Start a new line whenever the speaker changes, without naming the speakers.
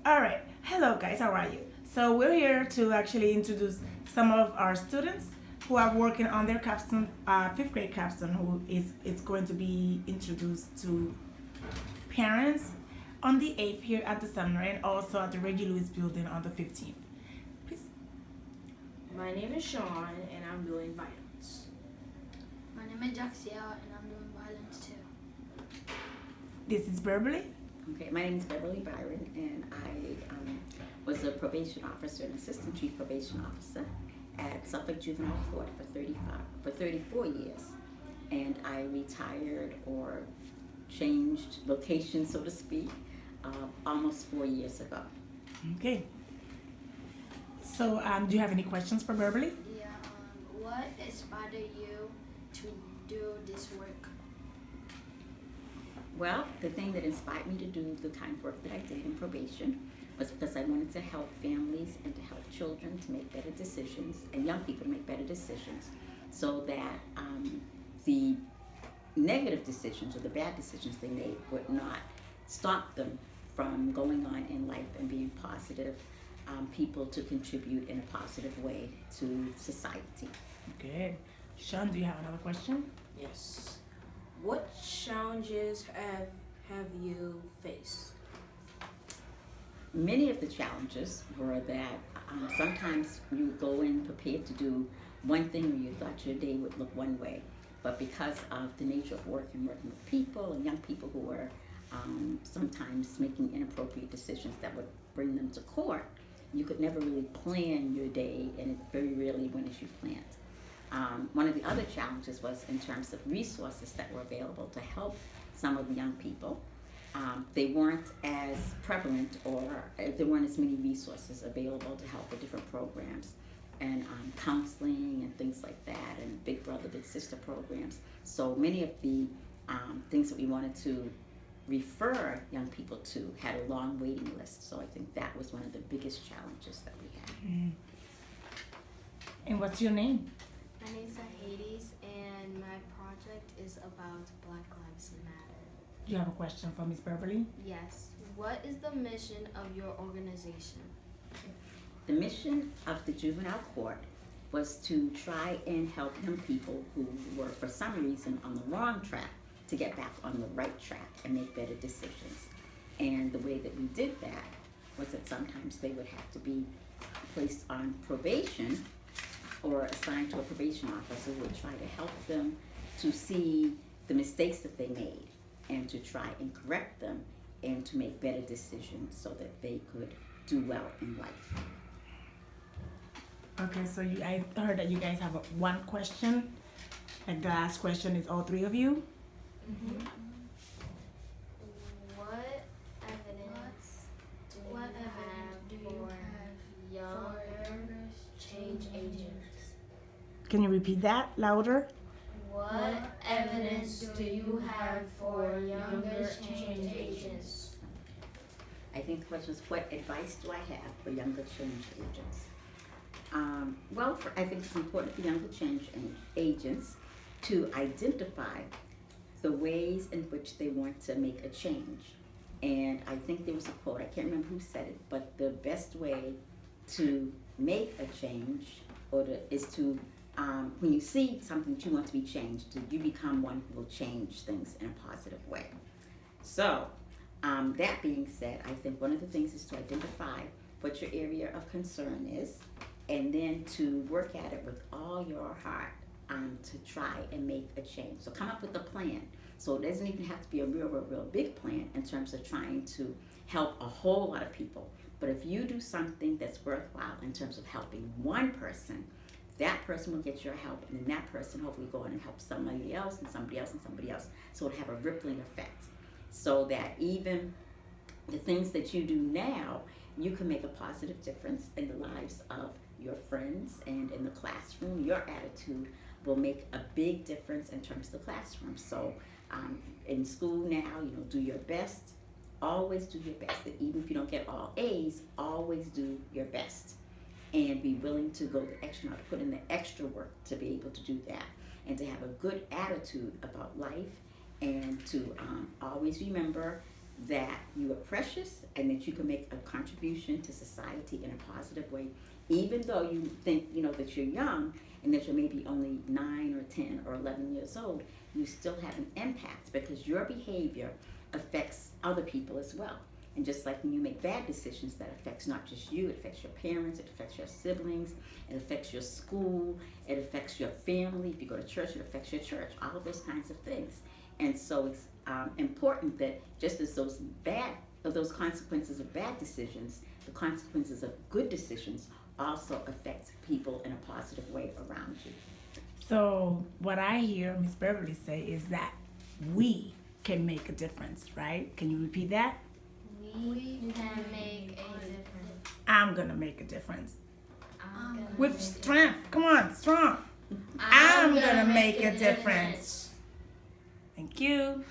All right. Hello, guys. How are you? So we're here to actually introduce some of our students who are working on their capstone, fifth grade capstone, who is going to be introduced to parents on the 8th here at the seminary and also at the Reggie Lewis building on the 15th. Please.
My name is Shawn, and I'm doing violence.
My name is Yexiel, and I'm doing violence too.
This is Beverly.
Okay, my name is Beverly Byron, and I was a probation officer, an assistant chief probation officer at Suffolk Juvenile Court for 34 years. And I retired or changed location, so to speak, almost 4 years ago.
Okay. So, do you have any questions for Beverly?
Yeah, what inspired you to do this work?
Well, the thing that inspired me to do the kind of work that I did in probation was because I wanted to help families and to help children to make better decisions and young people to make better decisions so that the negative decisions or the bad decisions they made would not stop them from going on in life and being positive people to contribute in a positive way to society.
Good. Sean, do you have another question?
Yes. What challenges have you faced?
Many of the challenges were that sometimes you go in prepared to do one thing or you thought your day would look one way, but because of the nature of working with people and young people who were sometimes making inappropriate decisions that would bring them to court, you could never really plan your day, and it very rarely went as you planned. One of the other challenges was in terms of resources that were available to help some of the young people. They weren't as prevalent, or there weren't as many resources available to help with different programs and counseling and things like that, and big brother, big sister programs. So many of the things that we wanted to refer young people to had a long waiting list. So I think that was one of the biggest challenges that we had.
And what's your name?
My name is Hades, and my project is about Black Lives Matter.
Do you have a question for Miss Beverly?
Yes. What is the mission of your organization?
The mission of the juvenile court was to try and help young people who were for some reason on the wrong track to get back on the right track and make better decisions. And the way that we did that was that sometimes they would have to be placed on probation or assigned to a probation officer who would try to help them to see the mistakes that they made and to try and correct them and to make better decisions so that they could do well in life.
Okay, so I heard that you guys have one question. Like the last question is all three of you.
What evidence do you
What
have
evidence do you
for
have
younger change agents?
Can you repeat that louder?
What evidence do you have for younger change agents?
I think the question is, what advice do I have for younger change agents? I think it's important for younger change agents to identify the ways in which they want to make a change. And I think there was a quote, I can't remember who said it, but the best way to make a change is to, when you see something that you want to be changed, you become one who will change things in a positive way. So, that being said, I think one of the things is to identify what your area of concern is, and then to work at it with all your heart to try and make a change. So come up with a plan. So it doesn't even have to be a real big plan in terms of trying to help a whole lot of people. But if you do something that's worthwhile in terms of helping one person, that person will get your help, and then that person hopefully go on and help somebody else and somebody else and somebody else. So it'll have a rippling effect. So that even the things that you do now, you can make a positive difference in the lives of your friends and in the classroom. Your attitude will make a big difference in terms of the classroom. So in school now, do your best. Always do your best. Even if you don't get all A's, always do your best. And be willing to go the extra mile, to put in the extra work to be able to do that. And to have a good attitude about life, and to always remember that you are precious and that you can make a contribution to society in a positive way, even though you think, that you're young and that you're maybe only 9 or 10 or 11 years old, you still have an impact because your behavior affects other people as well. And just like when you make bad decisions, that affects not just you, it affects your parents, it affects your siblings, it affects your school, it affects your family. If you go to church, it affects your church, all of those kinds of things. And so it's important that just as those consequences of bad decisions, the consequences of good decisions also affect people in a positive way around you.
So what I hear Miss Beverly say is that we can make a difference, right? Can you repeat that?
We can make a difference.
I'm gonna make a difference.
I'm gonna
With
make
strength. Come on, strong.
I'm
I'm gonna make a difference. Thank you.